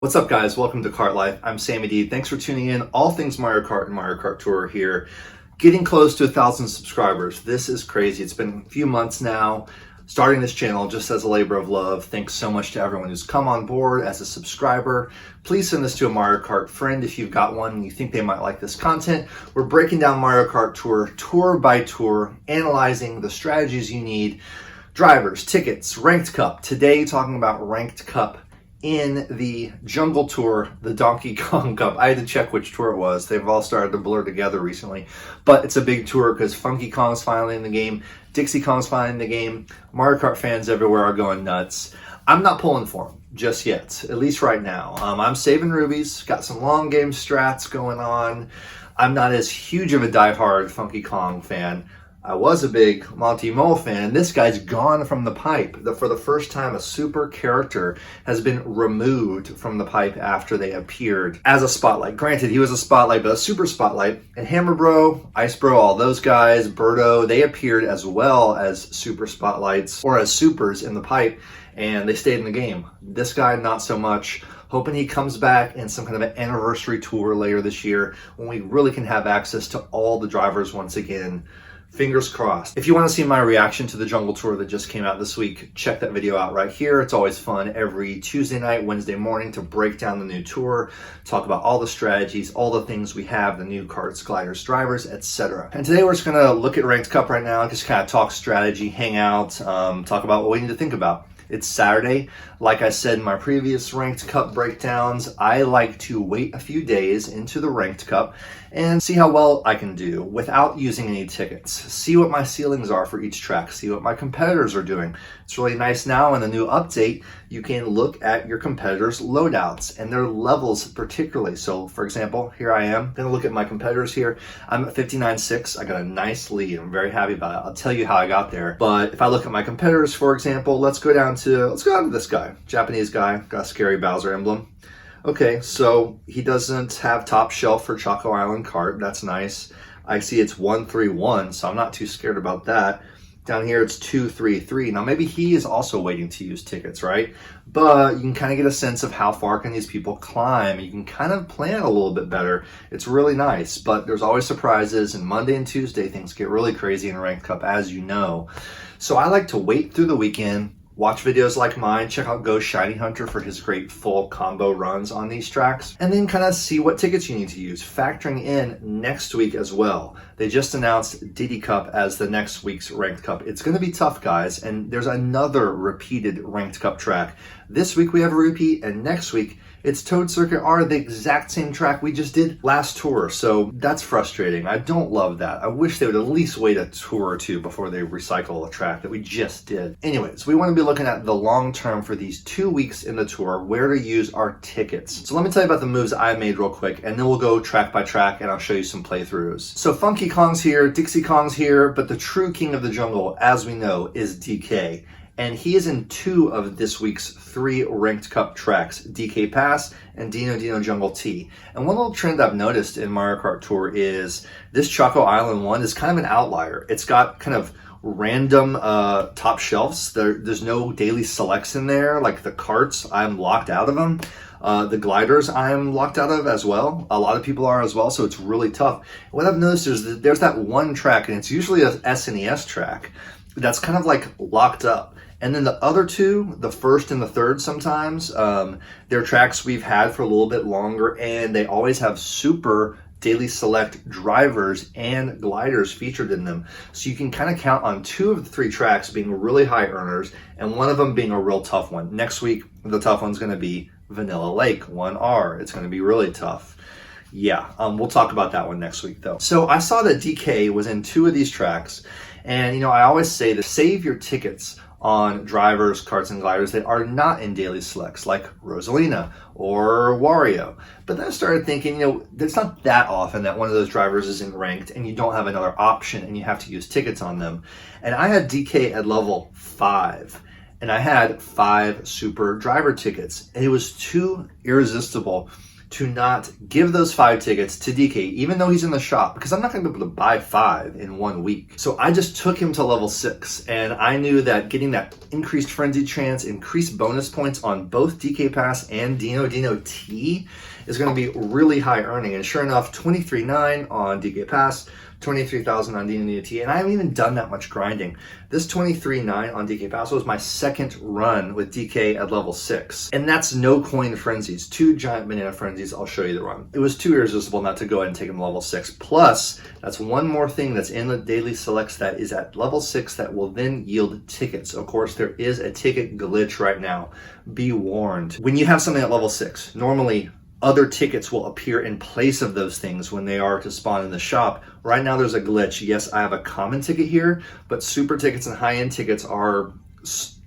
What's up, guys? Welcome to Kart Life. I'm Sammy D. Thanks for tuning in. All things Mario Kart and Mario Kart Tour here. Getting close to 1,000 subscribers. This is crazy. It's been a few months now. Starting this channel just as a labor of love. Thanks so much to everyone who's come on board as a subscriber. Please send this to a Mario Kart friend if you've got one and you think they might like this content. We're breaking down Mario Kart Tour, tour by tour, analyzing the strategies you need. Drivers, tickets, Ranked Cup. Today, talking about Ranked Cup in the Jungle Tour, the Donkey Kong Cup. I had to check which tour it was. They've all started to blur together recently. But it's a big tour because Funky Kong's finally in the game. Dixie Kong's finally in the game. Mario Kart fans everywhere are going nuts. I'm not pulling for them just yet, at least right now. I'm saving rubies. Got some long game strats going on. I'm not as huge of a diehard Funky Kong fan. I was a big Monty Mole fan, and this guy's gone from the pipe. For the first time, a super character has been removed from the pipe after they appeared as a spotlight. Granted, he was a spotlight, but a super spotlight. And Hammer Bro, Ice Bro, all those guys, Birdo, they appeared as well as super spotlights, or as supers in the pipe, and they stayed in the game. This guy, not so much. Hoping he comes back in some kind of an anniversary tour later this year when we really can have access to all the drivers once again. Fingers crossed. If you want to see my reaction to the Jungle Tour that just came out this week, check that video out right here. It's always fun every Tuesday night, Wednesday morning to break down the new tour, talk about all the strategies, all the things we have, the new karts, gliders, drivers, etc. And today we're just going to look at Ranked Cup right now, just kind of talk strategy, hang out, talk about what we need to think about. It's Saturday. Like I said in my previous Ranked Cup breakdowns, I like to wait a few days into the Ranked Cup and see how well I can do without using any tickets. See what my ceilings are for each track, see what my competitors are doing. It's really nice now in the new update, you can look at your competitors' loadouts and their levels particularly. So for example, here I am, gonna look at my competitors here. I'm at 59.6, I got a nice lead, I'm very happy about it. I'll tell you how I got there. But if I look at my competitors, for example, let's go down to this guy, Japanese guy, got a scary Bowser emblem. Okay, so he doesn't have top shelf for Choco Island Kart. That's nice. I see it's 131, so I'm not too scared about that. Down here it's 233. Now maybe he is also waiting to use tickets, right? But you can kind of get a sense of how far can these people climb. You can kind of plan a little bit better. It's really nice, but there's always surprises, and Monday and Tuesday things get really crazy in Ranked Cup, as you know. So I like to wait through the weekend, watch videos like mine, check out Go Shiny Hunter for his great full combo runs on these tracks, and then kind of see what tickets you need to use, factoring in next week as well. They just announced Diddy Cup as the next week's Ranked Cup. It's going to be tough, guys, and there's another repeated Ranked Cup track. This week we have a repeat, and next week it's Toad Circuit R, the exact same track we just did last tour. So that's frustrating. I don't love that. I wish they would at least wait a tour or two before they recycle a track that we just did. Anyways, we want to be looking at the long term for these 2 weeks in the tour, where to use our tickets. So let me tell you about the moves I made real quick, and then we'll go track by track and I'll show you some playthroughs. So Funky Kong's here, Dixie Kong's here, but the true king of the jungle, as we know, is DK. And he is in 2 of this week's 3 Ranked Cup tracks, DK Pass and Dino Jungle T. And one little trend I've noticed in Mario Kart Tour is this Choco Island one is kind of an outlier. It's got kind of random top shelves. There's no daily selects in there, like the karts, I'm locked out of them. The gliders I'm locked out of as well. A lot of people are as well, so it's really tough. What I've noticed is there's that one track, and it's usually a SNES track, that's kind of like locked up. And then the other 2, the first and the third sometimes, they're tracks we've had for a little bit longer, and they always have super daily select drivers and gliders featured in them. So you can kind of count on 2 of the 3 tracks being really high earners, and one of them being a real tough one. Next week, the tough one's going to be Vanilla Lake 1R. It's going to be really tough. Yeah, we'll talk about that one next week though. So I saw that DK was in 2 of these tracks, and you know, I always say to save your tickets on drivers, karts, and gliders that are not in daily selects, like Rosalina or Wario. But then I started thinking, you know, it's not that often that one of those drivers isn't ranked and you don't have another option and you have to use tickets on them. And I had DK at level 5, and I had 5 super driver tickets, and it was too irresistible to not give those 5 tickets to DK, even though he's in the shop, because I'm not going to be able to buy 5 in 1 week. So I just took him to level 6, and I knew that getting that increased frenzy chance, increased bonus points on both DK Pass and Dino T is going to be really high earning. And sure enough, 23.9 on DK Pass, 23,000 on Dino T, and I haven't even done that much grinding. This 23.9 on DK Pass was my second run with DK at level 6, and that's no coin frenzies, 2 giant banana frenzies. I'll show you the run. It was too irresistible not to go ahead and take him to level 6. Plus, that's one more thing that's in the daily selects that is at level 6 that will then yield tickets. Of course, there is a ticket glitch right now. Be warned. When you have something at level 6, normally other tickets will appear in place of those things when they are to spawn in the shop. Right now there's a glitch. Yes, I have a common ticket here, but super tickets and high-end tickets are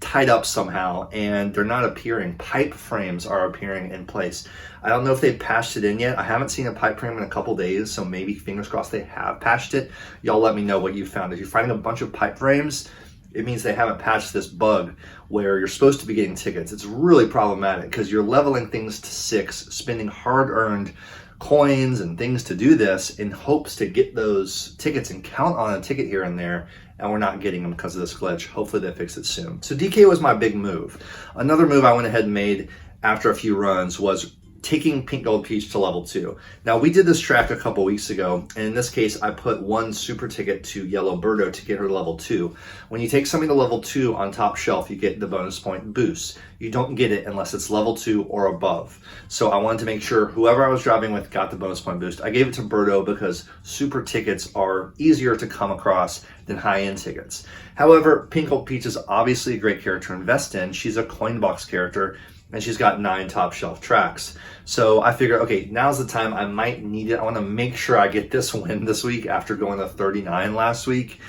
tied up somehow and they're not appearing. Pipe frames are appearing in place. I don't know if they've patched it in yet. I haven't seen a pipe frame in a couple days, so maybe fingers crossed they have patched it. Y'all let me know what you found. If you're finding a bunch of pipe frames, it means they haven't patched this bug where you're supposed to be getting tickets. It's really problematic because you're leveling things to 6, spending hard-earned coins and things to do this in hopes to get those tickets and count on a ticket here and there, and we're not getting them because of this glitch. Hopefully they fix it soon. So DK was my big move. Another move I went ahead and made after a few runs was taking Pink Gold Peach to level 2. Now we did this track a couple weeks ago, and in this case I put 1 super ticket to Yellow Birdo to get her to level 2. When you take something to level 2 on top shelf, you get the bonus point boost. You don't get it unless it's level 2 or above. So I wanted to make sure whoever I was driving with got the bonus point boost. I gave it to Birdo because super tickets are easier to come across than high-end tickets. However, Pink Gold Peach is obviously a great character to invest in. She's a coin box character, and she's got 9 top shelf tracks. So I figured, okay, now's the time. I might need it. I want to make sure I get this win this week after going to 39 last week.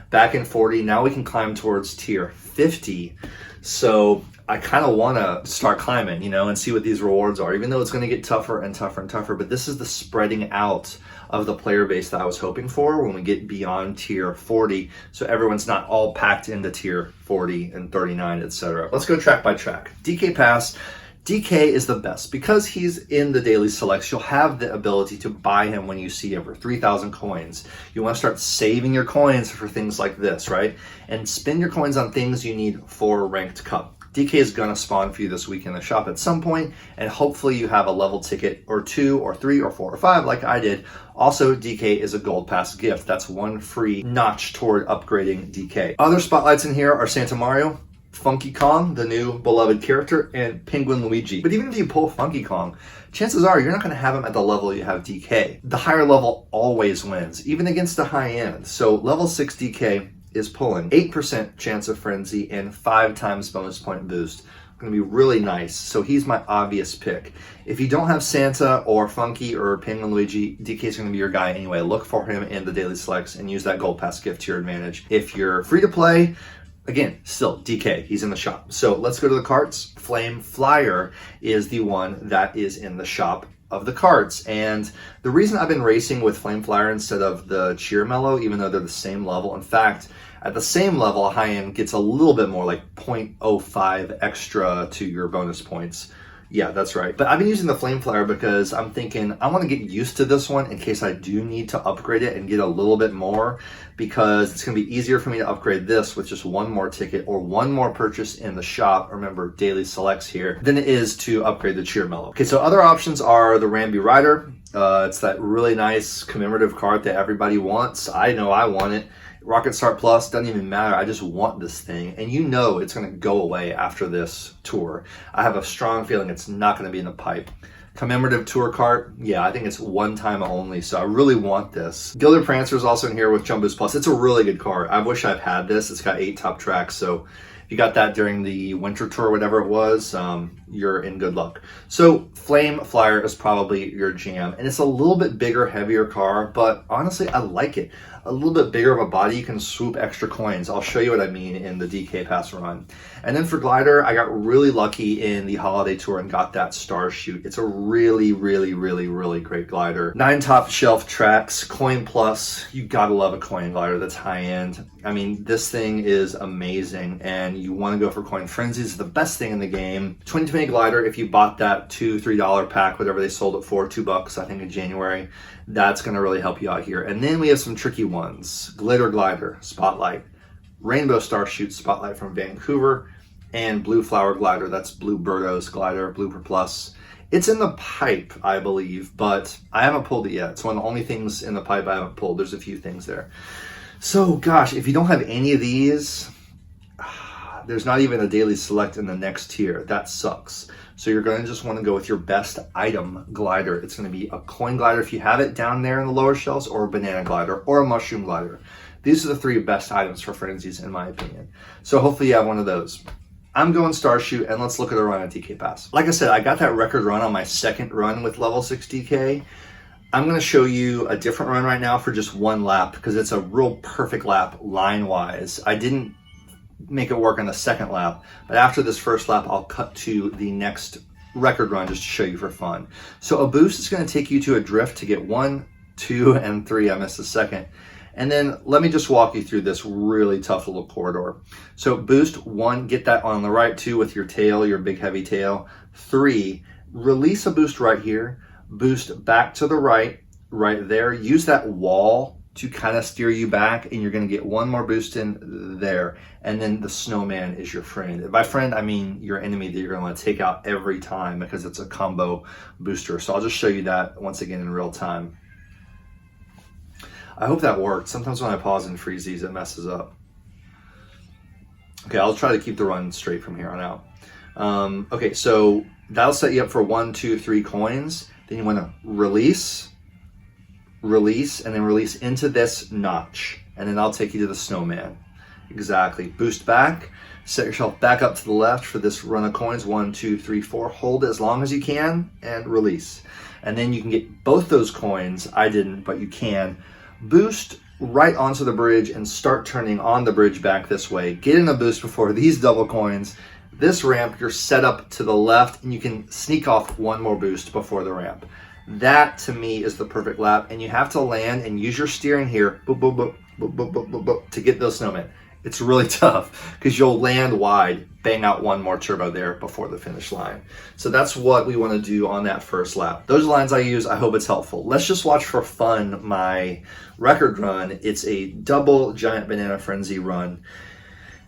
Back in 40, now we can climb towards tier 50. So I kind of want to start climbing, you know, and see what these rewards are, even though it's going to get tougher and tougher and tougher. But this is the spreading out of the player base that I was hoping for when we get beyond tier 40. So everyone's not all packed into tier 40 and 39, etc. Let's go track by track. DK Pass. DK is the best because he's in the daily selects. You'll have the ability to buy him when you see over 3,000 coins. You want to start saving your coins for things like this, right? And spend your coins on things you need for ranked cup. DK is going to spawn for you this week in the shop at some point, and hopefully you have a level ticket or 2 or 3 or 4 or 5 like I did. Also, DK is a gold pass gift. That's 1 free notch toward upgrading DK. Other spotlights in here are Santa Mario, Funky Kong, the new beloved character, and Penguin Luigi. But even if you pull Funky Kong, chances are you're not going to have him at the level you have DK. The higher level always wins, even against the high end. So level 6 DK is pulling 8% chance of frenzy and 5 times bonus point boost. Going to be really nice. So he's my obvious pick. If you don't have Santa or Funky or Penguin Luigi, DK is going to be your guy anyway. Look for him in the daily selects and use that gold pass gift to your advantage. If you're free to play, again, still DK, he's in the shop. So let's go to the carts. Flame Flyer is the one that is in the shop of the carts. And the reason I've been racing with Flame Flyer instead of the Cheer Mellow, even though they're the same level, in fact, at the same level, a high end gets a little bit more, like 0.05 extra to your bonus points. Yeah, that's right. But I've been using the Flame Flyer because I'm thinking I want to get used to this one in case I do need to upgrade it and get a little bit more, because it's going to be easier for me to upgrade this with just 1 more ticket or 1 more purchase in the shop, remember daily selects here, than it is to upgrade the Cheer Mellow. Okay, so other options are the Ramby Rider. It's that really nice commemorative card that everybody wants. I know I want it. Rocket Start Plus, doesn't even matter. I just want this thing. And you know it's going to go away after this tour. I have a strong feeling it's not going to be in the pipe. Commemorative tour cart, yeah, I think it's 1 time only, so I really want this. Gilded Prancer is also in here with Jump Boost Plus. It's a really good card. I wish I've had this. It's got 8 top tracks, so if you got that during the winter tour, whatever it was, you're in good luck. So Flame Flyer is probably your jam, and it's a little bit bigger, heavier car, but honestly, I like it. A little bit bigger of a body, you can swoop extra coins. I'll show you what I mean in the DK Pass run. And then for Glider, I got really lucky in the holiday tour and got that Star Shoot. It's a really, really, really, really great glider. 9 top shelf tracks, coin plus. You gotta love a coin glider that's high end. I mean, this thing is amazing, and you want to go for Coin Frenzy. It's the best thing in the game. 2020 glider, if you bought that $2-3 pack, whatever they sold it for, $2 I think in January, that's going to really help you out here. And then we have some tricky ones. Glitter glider, Spotlight. Rainbow Star Shoot Spotlight from Vancouver. And Blue Flower glider, that's Blue Birdo's glider, Blooper Plus. It's in the pipe, I believe, but I haven't pulled it yet. It's one of the only things in the pipe I haven't pulled. There's a few things there. So, gosh, if you don't have any of these, there's not even a daily select in the next tier. That sucks. So you're going to just want to go with your best item glider. It's going to be a coin glider if you have it down there in the lower shelves, or a banana glider, or a mushroom glider. These are the 3 best items for frenzies, in my opinion. So hopefully you have one of those. I'm going Star Shoot, and let's look at a run at DK Pass. Like I said, I got that record run on my second run with level 6 DK. I'm going to show you a different run right now for just one lap because it's a real perfect lap line-wise. I didn't make it work on the second lap, but after this first lap, I'll cut to the next record run just to show you for fun. So a boost is going to take you to a drift to get 1, 2, and 3. I missed the second. And then let me just walk you through this really tough little corridor. So boost 1, get that on the right 2 with your tail, your big heavy tail. 3, release a boost right here. Boost back to the right there. Use that wall to kind of steer you back, and you're going to get 1 more boost in there. And then the snowman is your friend. By friend, I mean your enemy that you're going to want to take out every time because it's a combo booster. So I'll just show you that once again in real time. I hope that worked. Sometimes when I pause and freeze these, it messes up. Okay, I'll try to keep the run straight from here on out. Okay, so that'll set you up for 1, 2, 3 coins. Then you want to release, and then release into this notch. And then I'll take you to the snowman. Exactly. Boost back. Set yourself back up to the left for this run of coins. 1, 2, 3, 4. Hold it as long as you can and release. And then you can get both those coins. I didn't, but you can. Boost right onto the bridge and start turning on the bridge back this way. Get in a boost before these double coins. This ramp, you're set up to the left, and you can sneak off 1 more boost before the ramp. That, to me, is the perfect lap, and you have to land and use your steering here boop, boop, boop, boop, boop, boop, boop, boop, to get those snowmen. It's really tough because you'll land wide, bang out 1 more turbo there before the finish line. So that's what we want to do on that first lap. Those lines I use, I hope it's helpful. Let's just watch for fun my record run. It's a double Giant Banana Frenzy run.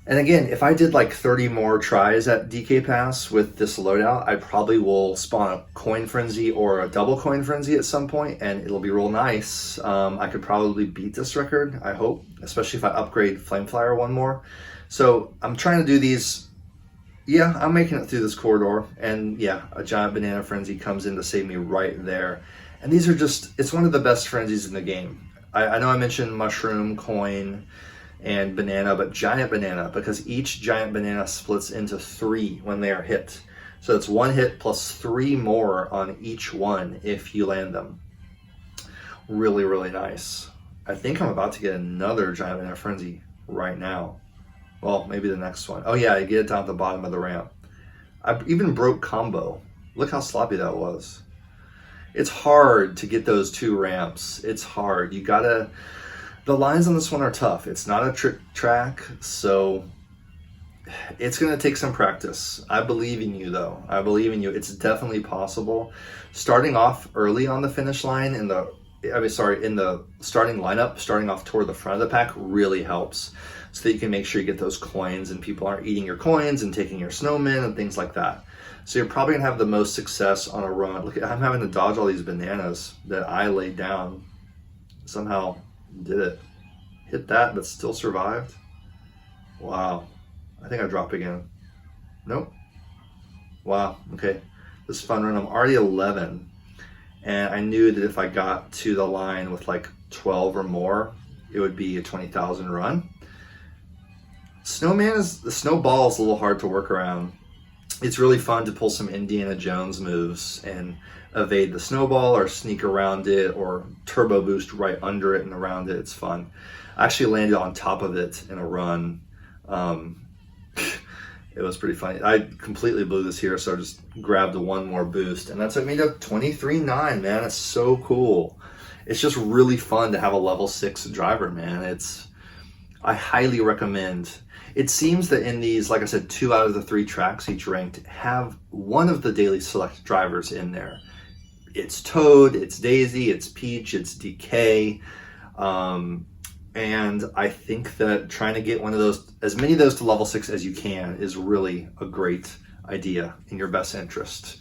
And again, if I did like 30 more tries at DK Pass with this loadout, I probably will spawn a coin frenzy or a double coin frenzy at some point, and it'll be real nice. I could probably beat this record, I hope, especially if I upgrade Flame Flyer 1 more. So I'm trying to do these. Yeah, I'm making it through this corridor, and yeah, a Giant Banana Frenzy comes in to save me right there. And these are just, it's one of the best frenzies in the game. I know I mentioned mushroom, coin, and banana, but giant banana, because each giant banana splits into 3 when they are hit. So it's 1 hit plus 3 more on each one if you land them. Really, really nice. I think I'm about to get another Giant Banana Frenzy right now. Well, maybe the next one. Oh yeah, I get it down at the bottom of the ramp. I even broke combo. Look how sloppy that was. It's hard to get those 2 ramps. It's hard. You gotta... The lines on this one are tough. It's not a trick track, so it's going to take some practice. I believe in you, though. I believe in you. It's definitely possible. Starting off early on the finish line in the starting lineup, starting off toward the front of the pack really helps, so that you can make sure you get those coins and people aren't eating your coins and taking your snowmen and things like that. So you're probably gonna have the most success on a run. Look, I'm having to dodge all these bananas that I laid down. Somehow did it. Hit that, but still survived. Wow. I think I dropped again. Nope. Wow. Okay. This is a fun run. I'm already 11. And I knew that if I got to the line with like 12 or more, it would be a 20,000 run. The snowball is a little hard to work around. It's really fun to pull some Indiana Jones moves and evade the snowball or sneak around it or turbo boost right under it and around it. It's fun. I actually landed on top of it in a run. It was pretty funny. I completely blew this here, so I just grabbed 1 more boost, and that took me to 23.9, man. It's so cool. It's just really fun to have a level 6 driver, man. I highly recommend. It seems that in these, like I said, 2 out of the 3 tracks, each ranked, have one of the daily select drivers in there. It's Toad, it's Daisy, it's Peach, it's DK. And I think that trying to get one of those, as many of those to level 6 as you can, is really a great idea in your best interest.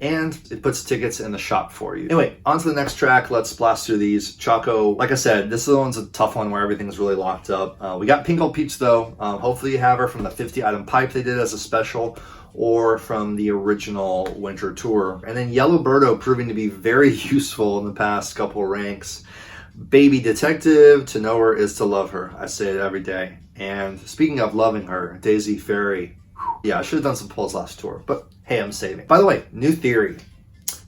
And it puts tickets in the shop for you. Anyway, on to the next track. Let's blast through these. Choco, like I said, this one's a tough one where everything's really locked up. We got Pink Gold Peach though. Hopefully you have her from the 50 item pipe they did as a special, or from the original winter tour. And then Yellow Birdo proving to be very useful in the past couple ranks. Baby Detective, to know her is to love her. I say it every day. And speaking of loving her, Daisy Fairy. Yeah, I should have done some pulls last tour, but hey, I'm saving. By the way, new theory.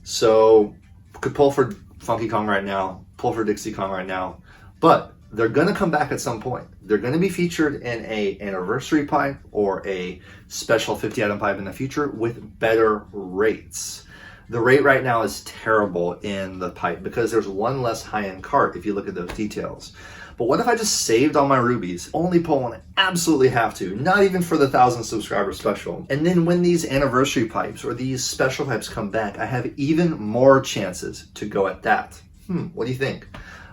So, could pull for Funky Kong right now, pull for Dixie Kong right now, but they're going to come back at some point. They're going to be featured in a anniversary pipe or a special 50 item pipe in the future with better rates. The rate right now is terrible in the pipe because there's one less high-end cart if you look at those details. But what if I just saved all my rubies, only pull when I absolutely have to, not even for the 1,000 subscriber special. And then when these anniversary pipes or these special pipes come back, I have even more chances to go at that. What do you think?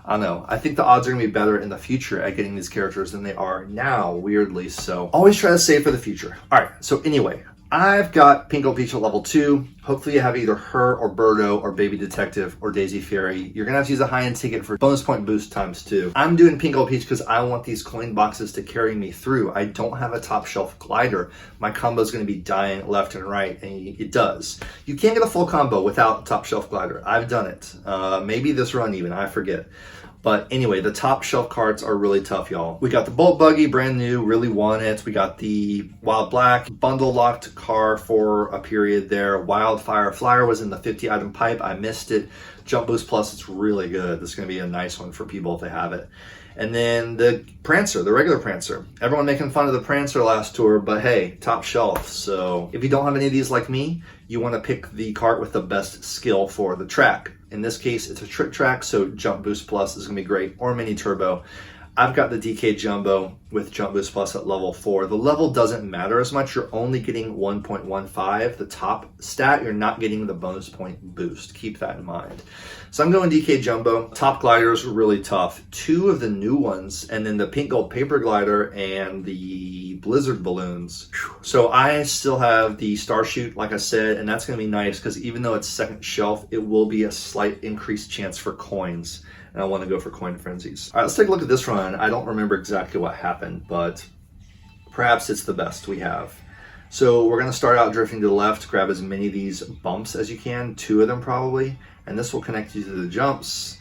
I don't know. I think the odds are going to be better in the future at getting these characters than they are now, weirdly. So always try to save for the future. All right. So anyway, I've got Pink Gold Peach at level 2. Hopefully you have either her or Birdo or Baby Detective or Daisy Fairy. You're going to have to use a high-end ticket for bonus point boost ×2. I'm doing Pink Gold Peach because I want these coin boxes to carry me through. I don't have a top shelf glider. My combo is going to be dying left and right, and it does. You can't get a full combo without top shelf glider. I've done it. Maybe this run even, I forget. But anyway, the top shelf cards are really tough, y'all. We got the Bolt Buggy, brand new, really want it. We got the Wild Black, bundle locked car for a period there. Wildfire Flyer was in the 50 item pipe. I missed it. Jump Boost Plus, it's really good. This is going to be a nice one for people if they have it. And then the Prancer, the regular Prancer. Everyone making fun of the Prancer last tour, but hey, top shelf. So if you don't have any of these like me, you want to pick the cart with the best skill for the track. In this case, it's a trick track, so Jump Boost Plus is going to be great, or Mini Turbo. I've got the DK Jumbo with Jump Boost Plus at level 4. The level doesn't matter as much. You're only getting 1.15. The top stat, you're not getting the bonus point boost. Keep that in mind. So I'm going DK Jumbo. Top gliders are really tough. 2 of the new ones, and then the Pink Gold Paper Glider and the Blizzard Balloons. So I still have the Starshoot, like I said, and that's going to be nice because even though it's second shelf, it will be a slight increased chance for coins. And I want to go for coin frenzies. All right, let's take a look at this run. I don't remember exactly what happened, but perhaps it's the best we have. So we're going to start out drifting to the left, grab as many of these bumps as you can, 2 of them probably, and this will connect you to the jumps.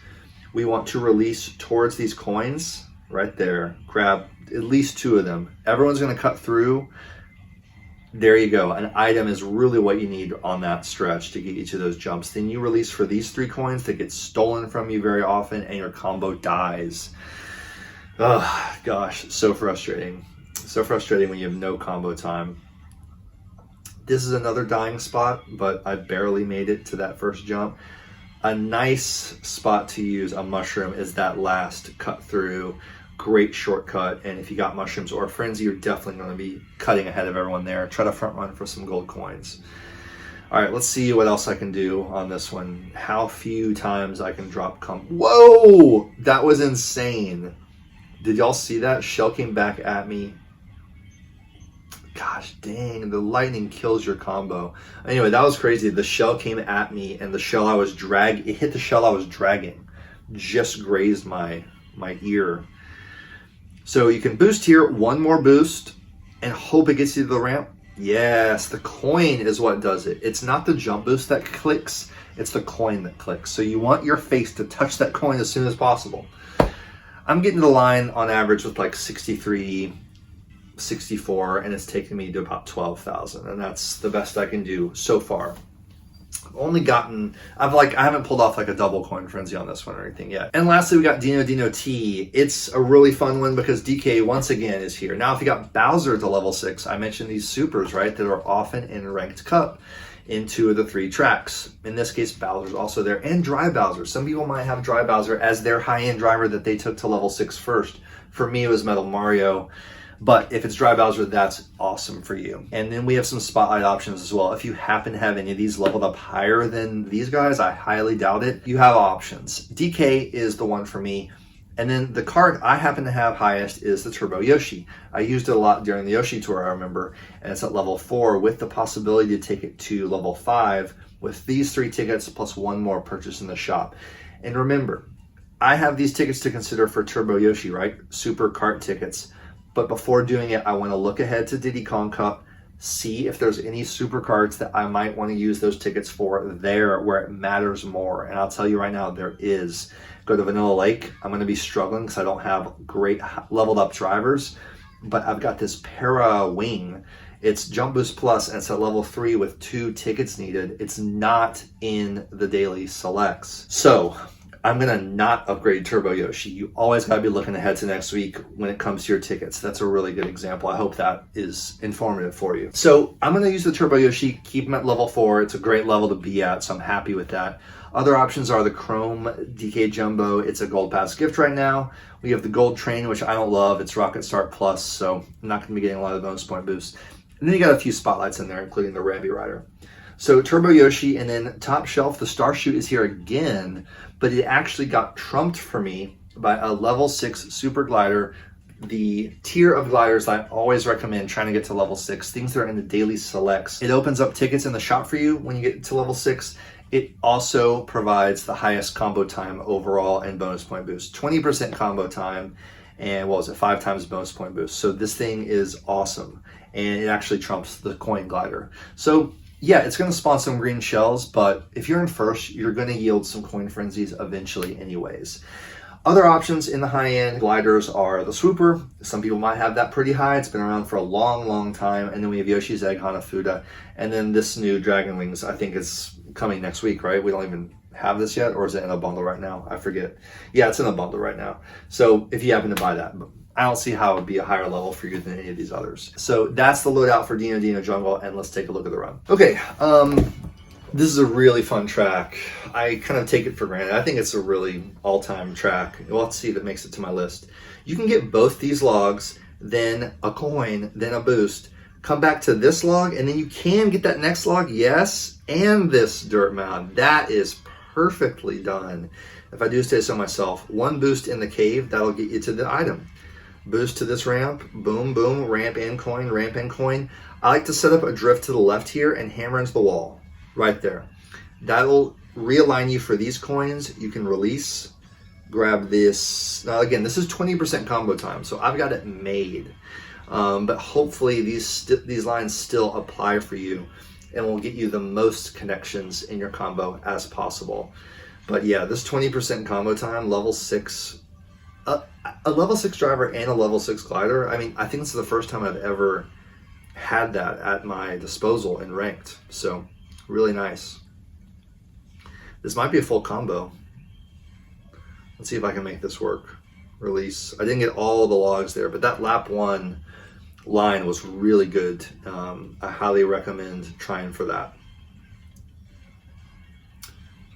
We want to release towards these coins right there. Grab at least 2 of them. Everyone's going to cut through. There you go. An item is really what you need on that stretch to get you to those jumps. Then you release for these 3 coins that get stolen from you very often and your combo dies. Oh gosh, so frustrating. So frustrating when you have no combo time. This is another dying spot, but I barely made it to that first jump. A nice spot to use a mushroom is that last cut through. Great shortcut, and if you got mushrooms or a frenzy, you're definitely going to be cutting ahead of everyone there. Try to front run for some gold coins. All right, let's see what else I can do on this one. How few times I can drop Whoa! That was insane. Did y'all see that? Shell came back at me. Gosh dang, the lightning kills your combo. Anyway, that was crazy. The shell came at me, and the shell I was dragging, it hit the shell I was dragging. Just grazed my ear. So you can boost here, 1 more boost, and hope it gets you to the ramp. Yes, the coin is what does it. It's not the jump boost that clicks, it's the coin that clicks. So you want your face to touch that coin as soon as possible. I'm getting to the line on average with like 63, 64, and it's taking me to about 12,000, and that's the best I can do so far. Only gotten, I haven't pulled off like a double coin frenzy on this one or anything yet. And lastly, we got Dino T. It's a really fun one because DK once again is here. Now, if you got Bowser to level 6, I mentioned these supers, right, that are often in Ranked Cup in 2 of the 3 tracks. In this case, Bowser's also there, and Dry Bowser. Some people might have Dry Bowser as their high-end driver that they took to level 6 first. For me, it was Metal Mario. But if it's Dry Bowser, that's awesome for you. And then we have some spotlight options as well. If you happen to have any of these leveled up higher than these guys, I highly doubt it, you have options. DK is the one for me. And then the card I happen to have highest is the Turbo Yoshi. I used it a lot during the Yoshi tour, I remember, and it's at level 4 with the possibility to take it to level 5 with these 3 tickets plus 1 more purchase in the shop. And remember, I have these tickets to consider for Turbo Yoshi, right? Super Kart tickets. But before doing it, I want to look ahead to Diddy Kong Cup, see if there's any super cards that I might want to use those tickets for there where it matters more. And I'll tell you right now, there is. Go to Vanilla Lake. I'm going to be struggling because I don't have great leveled up drivers, but I've got this Para Wing. It's Jump Boost Plus, and it's at level 3 with 2 tickets needed. It's not in the daily selects. So I'm going to not upgrade Turbo Yoshi. You always got to be looking ahead to next week when it comes to your tickets. That's a really good example. I hope that is informative for you. So I'm going to use the Turbo Yoshi, keep him at level 4. It's a great level to be at, so I'm happy with that. Other options are the Chrome DK Jumbo. It's a Gold Pass gift right now. We have the Gold Train, which I don't love. It's Rocket Start Plus, so I'm not going to be getting a lot of bonus point boosts. And then you got a few spotlights in there, including the Rambi Rider. So Turbo Yoshi, and then top shelf, the Star Shoot is here again, but it actually got trumped for me by a level 6 Super Glider, the tier of gliders that I always recommend trying to get to level 6, things that are in the daily selects. It opens up tickets in the shop for you when you get to level 6. It also provides the highest combo time overall and bonus point boost. 20% combo time, and what was it, 5 times bonus point boost. So this thing is awesome, and it actually trumps the coin glider. So yeah, it's going to spawn some green shells, but if you're in first, you're going to yield some coin frenzies eventually anyways. Other options in the high-end gliders are the Swooper. Some people might have that pretty high. It's been around for a long, long time. And then we have Yoshi's Egg Hanafuda. And then this new Dragon Wings, I think is coming next week, right? We don't even have this yet, or is it in a bundle right now? I forget. Yeah, it's in a bundle right now. So if you happen to buy that, I don't see how it would be a higher level for you than any of these others. So that's the loadout for Dino Jungle, and let's take a look at the run. Okay, this is a really fun track. I kind of take it for granted. I think it's a really all-time track. We'll have to see if it makes it to my list. You can get both these logs, then a coin, then a boost. Come back to this log, and then you can get that next log, yes, and this dirt mound. That is perfectly done. If I do say so myself, 1 boost in the cave, that'll get you to the item. Boost to this ramp, boom, boom, ramp and coin, ramp and coin. I like to set up a drift to the left here and hammer into the wall. Right there. That'll realign you for these coins. You can release, grab this. Now again, this is 20% combo time, so I've got it made. But hopefully these lines still apply for you and will get you the most connections in your combo as possible. But yeah, this 20% combo time, level 6, a level 6 driver and a level 6 glider. I mean, I think this is the first time I've ever had that at my disposal in ranked. So really nice. This might be a full combo. Let's see if I can make this work. Release. I didn't get all the logs there, but that lap 1 line was really good. I highly recommend trying for that.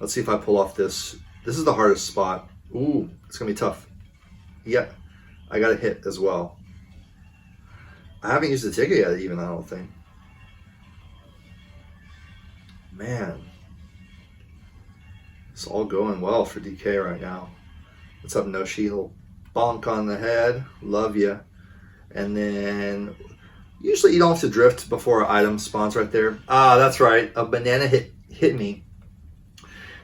Let's see if I pull off this. This is the hardest spot. Ooh, it's gonna be tough. Yeah, I got a hit as well. I haven't used the ticket yet even, I don't think. Man, it's all going well for DK right now. What's up, Noshi? He'll bonk on the head. Love ya. And then usually you don't have to drift before an item spawns right there. Ah, that's right. A banana hit me.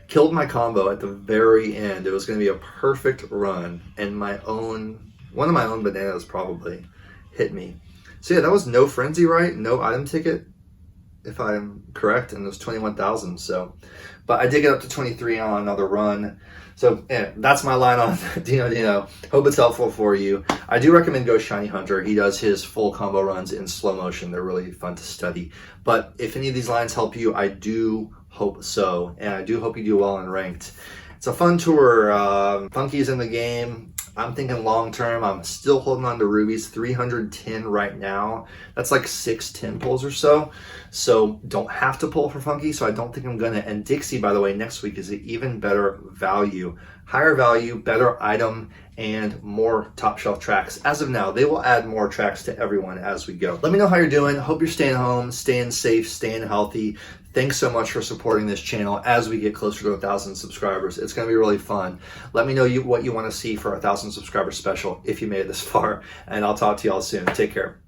Killed my combo at the very end. It was going to be a perfect run, and one of my own bananas probably hit me. So yeah, that was no frenzy, right? No item ticket, if I'm correct, and it was 21,000. So, but I did get up to 23 on another run. So yeah, that's my line on Dino. Hope it's helpful for you. I do recommend Go Shiny Hunter. He does his full combo runs in slow motion. They're really fun to study. But if any of these lines help you, I do hope so, and I do hope you do well in ranked. It's a fun tour. Funky's in the game. I'm thinking long term. I'm still holding on to Ruby's 310 right now. That's like 6 10 pulls or so. So don't have to pull for Funky. So I don't think I'm gonna. And Dixie, by the way, next week is an even better value, higher value, better item, and more top shelf tracks. As of now, they will add more tracks to everyone as we go. Let me know how you're doing. Hope you're staying home, staying safe, staying healthy. Thanks so much for supporting this channel as we get closer to 1,000 subscribers. It's going to be really fun. Let me know what you want to see for our 1,000 subscriber special if you made it this far, and I'll talk to y'all soon. Take care.